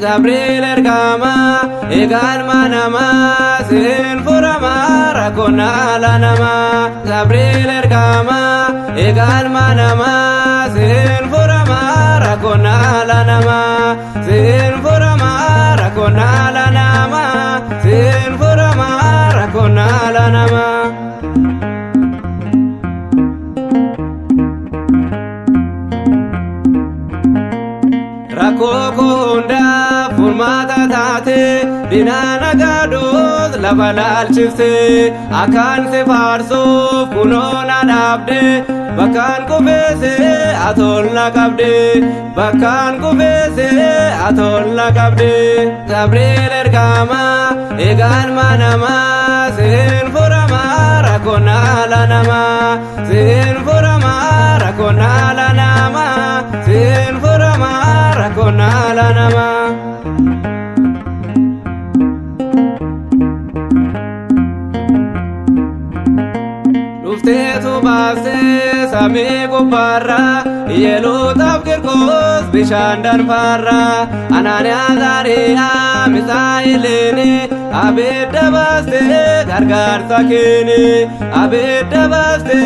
Gabriel ergama egal manama sin furama rakona la nama. Gabriel ergama egal manama sin furama rakona la nama. Sin furama rakona la nama. Sin furama rakona la nama. Rakokunda furmata taate dinana gaadot labalal chifte akan se farso kunona dabde bakan kubese atolla kabde bakan kubese atolla kabde. Gabriel ergama egal manama sin furama rakona la nama. Sin furama rakona la nama. Sin furama rakona la nama. Dufteetu baafte samii gubbaarra yeelootaaf kirkoos bishaan danfaarra anaaniyaa zaariyaa misaa'ileeni abidda baaste gargaarsa keeni abidda baaste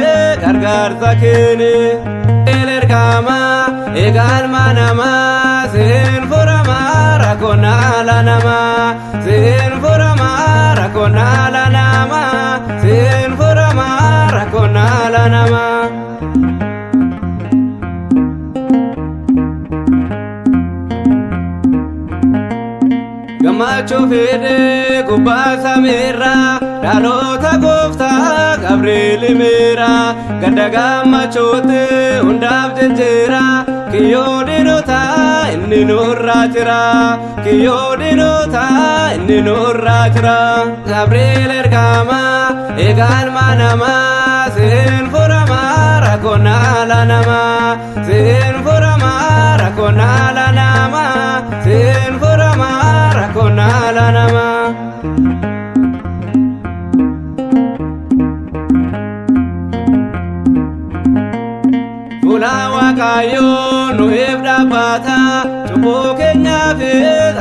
gargaarsa keeni. Ergama egal manama sin furama rakona la nama. Sin furama rakona la nama. Sin furama rakona la nama. Gammachu fide gubbaa sameerra dhaloota gooftaa Gabriel meera gadda gammachuutti hundaaf jejjeera kiyyoo dinota inni nurraa jira kiyyoo dinota inni nurraa jira. Gabriel ergama egal manama sin furama rakona la nama. Sin furama rakona la nama. Sin furama rakona la nama. Fuula Waaqayyoo nu ibdabbata cubbuu keenyaaf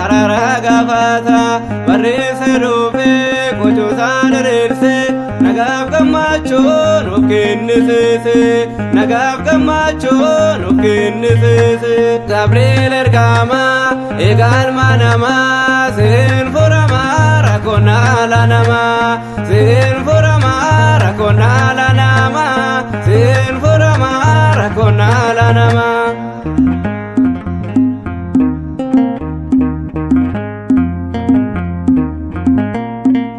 araara gaafata barreesse dhufe gochoota diriirse nagaaf gammachuu nuuf kennisiise nagaaf gammachuu nuuf kennisiise. Gabriel ergama egal manama sin furama rakona la nama. Sin furama rakona la nama. Sin furama rakona la nama.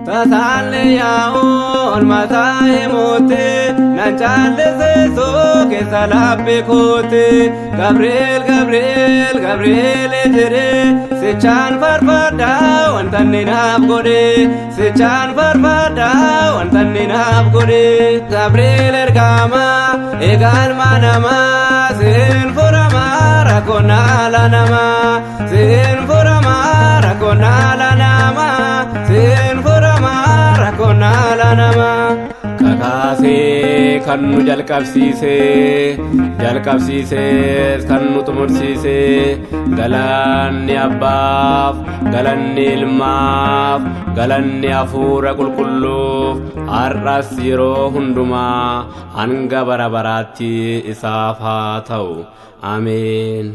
Tasaale yaa'u olmata emote nanchaale seeso keessa labbe koote. Gabriel Gabriel Gabriel ejere sechaan farfadha wantanni naaf godhe sechaan farfadha wantanni naaf godhe. Gabriel ergama egal manama sin furama rakona la nama. Sin furama rakona la nama. Sin furama rakona la nama. Kakaasee kan nu jalqabsiise kan nu xumursiise galanni abbaaf galanni ilmaaf galanni hafuura qulqulluuf har'as yeroo hundumaa hanga bara baraatti isaaf haa ta'u. Ameen.